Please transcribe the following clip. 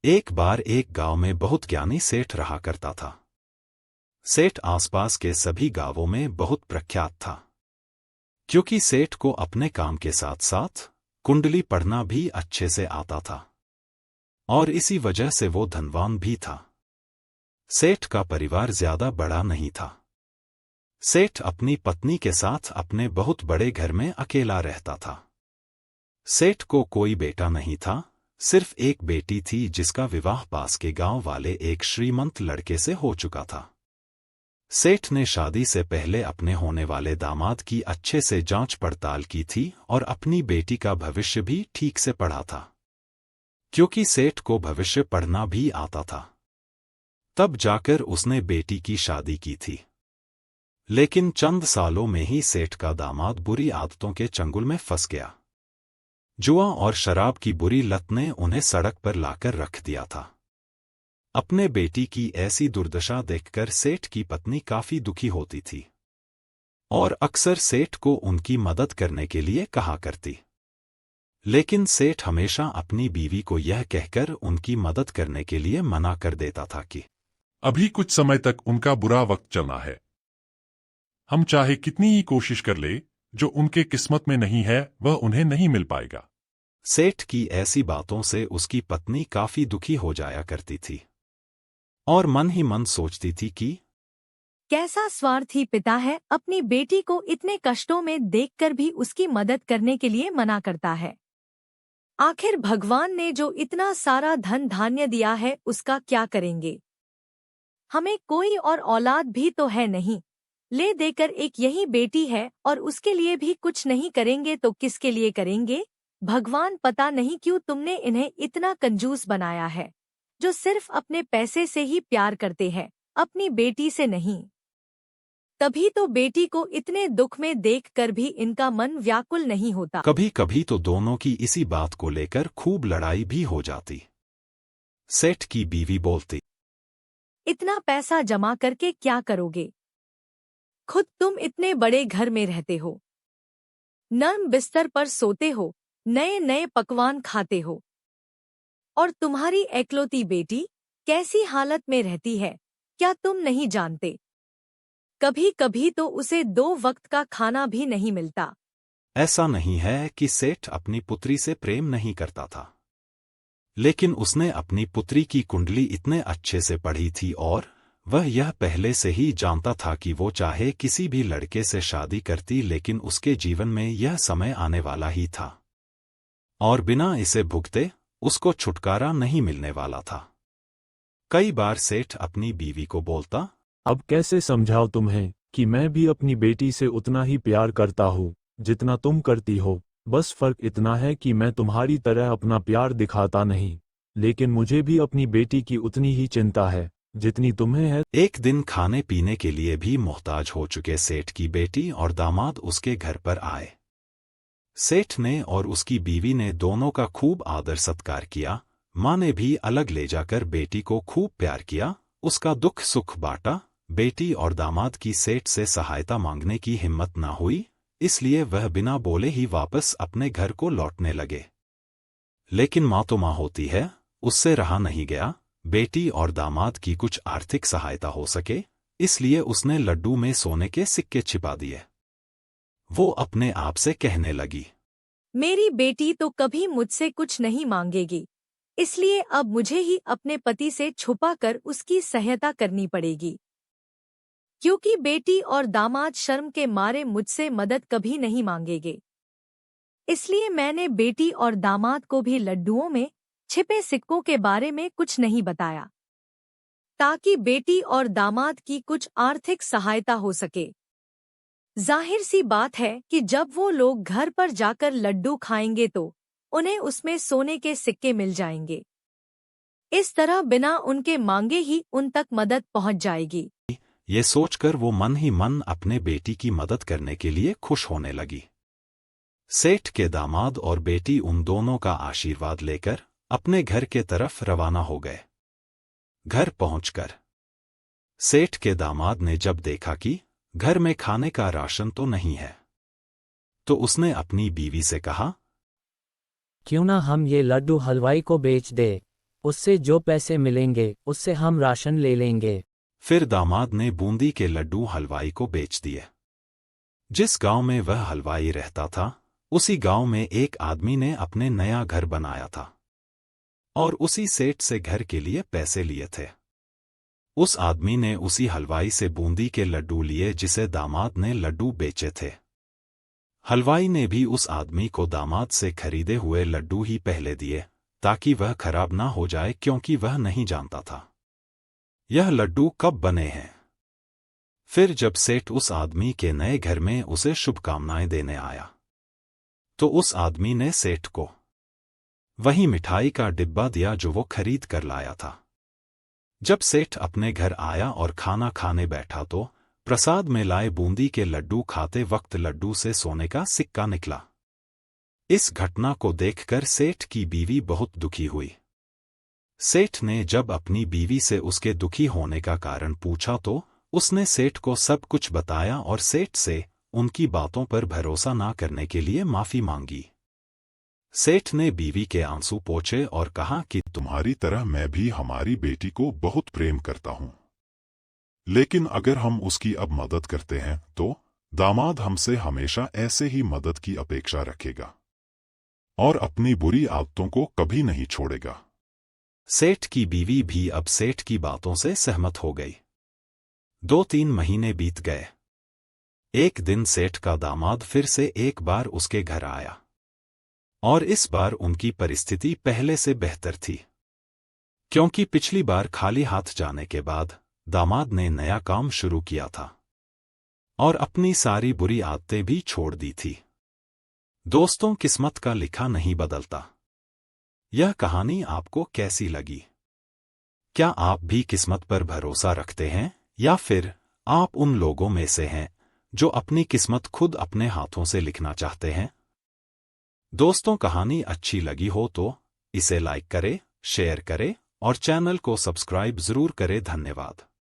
एक बार एक गांव में बहुत ज्ञानी सेठ रहा करता था। सेठ आसपास के सभी गांवों में बहुत प्रख्यात था, क्योंकि सेठ को अपने काम के साथ साथ कुंडली पढ़ना भी अच्छे से आता था, और इसी वजह से वो धनवान भी था। सेठ का परिवार ज्यादा बड़ा नहीं था। सेठ अपनी पत्नी के साथ अपने बहुत बड़े घर में अकेला रहता था। सेठ को कोई बेटा नहीं था, सिर्फ एक बेटी थी जिसका विवाह पास के गांव वाले एक श्रीमंत लड़के से हो चुका था। सेठ ने शादी से पहले अपने होने वाले दामाद की अच्छे से जांच पड़ताल की थी और अपनी बेटी का भविष्य भी ठीक से पढ़ा था, क्योंकि सेठ को भविष्य पढ़ना भी आता था। तब जाकर उसने बेटी की शादी की थी। लेकिन चंद सालों में ही सेठ का दामाद बुरी आदतों के चंगुल में फंस गया। जुआ और शराब की बुरी लत ने उन्हें सड़क पर लाकर रख दिया था। अपने बेटी की ऐसी दुर्दशा देखकर सेठ की पत्नी काफी दुखी होती थी और अक्सर सेठ को उनकी मदद करने के लिए कहा करती। लेकिन सेठ हमेशा अपनी बीवी को यह कहकर उनकी मदद करने के लिए मना कर देता था कि अभी कुछ समय तक उनका बुरा वक्त चलना है। हम चाहे कितनी ही कोशिश कर ले, जो उनके किस्मत में नहीं है वह उन्हें नहीं मिल पाएगा। सेठ की ऐसी बातों से उसकी पत्नी काफी दुखी हो जाया करती थी और मन ही मन सोचती थी कि कैसा स्वार्थी पिता है, अपनी बेटी को इतने कष्टों में देखकर भी उसकी मदद करने के लिए मना करता है। आखिर भगवान ने जो इतना सारा धन धान्य दिया है उसका क्या करेंगे? हमें कोई और औलाद भी तो है नहीं, ले देकर एक यही बेटी है और उसके लिए भी कुछ नहीं करेंगे तो किसके लिए करेंगे? भगवान, पता नहीं क्यों तुमने इन्हें इतना कंजूस बनाया है, जो सिर्फ अपने पैसे से ही प्यार करते हैं, अपनी बेटी से नहीं। तभी तो बेटी को इतने दुख में देखकर भी इनका मन व्याकुल नहीं होता। कभी कभी तो दोनों की इसी बात को लेकर खूब लड़ाई भी हो जाती। सेठ की बीवी बोलती, इतना पैसा जमा करके क्या करोगे? खुद तुम इतने बड़े घर में रहते हो, नर्म बिस्तर पर सोते हो, नए नए पकवान खाते हो, और तुम्हारी एकलौती बेटी कैसी हालत में रहती है, क्या तुम नहीं जानते? कभी कभी तो उसे 2 वक्त का खाना भी नहीं मिलता। ऐसा नहीं है कि सेठ अपनी पुत्री से प्रेम नहीं करता था, लेकिन उसने अपनी पुत्री की कुंडली इतने अच्छे से पढ़ी थी और वह यह पहले से ही जानता था कि वो चाहे किसी भी लड़के से शादी करती, लेकिन उसके जीवन में यह समय आने वाला ही था और बिना इसे भुगते उसको छुटकारा नहीं मिलने वाला था। कई बार सेठ अपनी बीवी को बोलता, अब कैसे समझाओ तुम्हें कि मैं भी अपनी बेटी से उतना ही प्यार करता हूँ जितना तुम करती हो। बस फर्क इतना है कि मैं तुम्हारी तरह अपना प्यार दिखाता नहीं, लेकिन मुझे भी अपनी बेटी की उतनी ही चिंता है जितनी तुम्हें है। एक दिन खाने पीने के लिए भी मोहताज हो चुके सेठ की बेटी और दामाद उसके घर पर आए। सेठ ने और उसकी बीवी ने दोनों का खूब आदर सत्कार किया। माँ ने भी अलग ले जाकर बेटी को खूब प्यार किया, उसका दुख सुख बांटा। बेटी और दामाद की सेठ से सहायता मांगने की हिम्मत न हुई, इसलिए वह बिना बोले ही वापस अपने घर को लौटने लगे। लेकिन माँ तो माँ होती है, उससे रहा नहीं गया। बेटी और दामाद की कुछ आर्थिक सहायता हो सके, इसलिए उसने लड्डू में सोने के सिक्के छिपा दिए। वो अपने आप से कहने लगी, मेरी बेटी तो कभी मुझसे कुछ नहीं मांगेगी, इसलिए अब मुझे ही अपने पति से छुपाकर उसकी सहायता करनी पड़ेगी, क्योंकि बेटी और दामाद शर्म के मारे मुझसे मदद कभी नहीं मांगेंगे। इसलिए मैंने बेटी और दामाद को भी लड्डुओं में छिपे सिक्कों के बारे में कुछ नहीं बताया, ताकि बेटी और दामाद की कुछ आर्थिक सहायता हो सके। जाहिर सी बात है कि जब वो लोग घर पर जाकर लड्डू खाएंगे तो उन्हें उसमें सोने के सिक्के मिल जाएंगे। इस तरह बिना उनके मांगे ही उन तक मदद पहुंच जाएगी। ये सोचकर वो मन ही मन अपने बेटी की मदद करने के लिए खुश होने लगी। सेठ के दामाद और बेटी उन दोनों का आशीर्वाद लेकर अपने घर के तरफ रवाना हो गए। घर पहुंचकर सेठ के दामाद ने जब देखा कि घर में खाने का राशन तो नहीं है, तो उसने अपनी बीवी से कहा, क्यों ना हम ये लड्डू हलवाई को बेच दे, उससे जो पैसे मिलेंगे उससे हम राशन ले लेंगे। फिर दामाद ने बूंदी के लड्डू हलवाई को बेच दिए। जिस गांव में वह हलवाई रहता था, उसी गांव में एक आदमी ने अपने नया घर बनाया था और उसी सेठ से घर के लिए पैसे लिए थे। उस आदमी ने उसी हलवाई से बूंदी के लड्डू लिए जिसे दामाद ने लड्डू बेचे थे। हलवाई ने भी उस आदमी को दामाद से खरीदे हुए लड्डू ही पहले दिए ताकि वह खराब ना हो जाए, क्योंकि वह नहीं जानता था यह लड्डू कब बने हैं। फिर जब सेठ उस आदमी के नए घर में उसे शुभकामनाएं देने आया, तो उस आदमी ने सेठ को वही मिठाई का डिब्बा दिया जो वो खरीद कर लाया था। जब सेठ अपने घर आया और खाना खाने बैठा तो प्रसाद में लाए बूंदी के लड्डू खाते वक्त लड्डू से सोने का सिक्का निकला। इस घटना को देखकर सेठ की बीवी बहुत दुखी हुई। सेठ ने जब अपनी बीवी से उसके दुखी होने का कारण पूछा तो उसने सेठ को सब कुछ बताया और सेठ से उनकी बातों पर भरोसा ना करने के लिए माफी मांगी। सेठ ने बीवी के आंसू पोंछे और कहा कि तुम्हारी तरह मैं भी हमारी बेटी को बहुत प्रेम करता हूं, लेकिन अगर हम उसकी अब मदद करते हैं तो दामाद हमसे हमेशा ऐसे ही मदद की अपेक्षा रखेगा और अपनी बुरी आदतों को कभी नहीं छोड़ेगा। सेठ की बीवी भी अब सेठ की बातों से सहमत हो गई। 2-3 महीने बीत गए। एक दिन सेठ का दामाद फिर से एक बार उसके घर आया और इस बार उनकी परिस्थिति पहले से बेहतर थी, क्योंकि पिछली बार खाली हाथ जाने के बाद दामाद ने नया काम शुरू किया था और अपनी सारी बुरी आदतें भी छोड़ दी थी। दोस्तों, किस्मत का लिखा नहीं बदलता। यह कहानी आपको कैसी लगी? क्या आप भी किस्मत पर भरोसा रखते हैं या फिर आप उन लोगों में से हैं जो अपनी किस्मत खुद अपने हाथों से लिखना चाहते हैं? दोस्तों, कहानी अच्छी लगी हो तो इसे लाइक करें, शेयर करें और चैनल को सब्सक्राइब जरूर करें। धन्यवाद।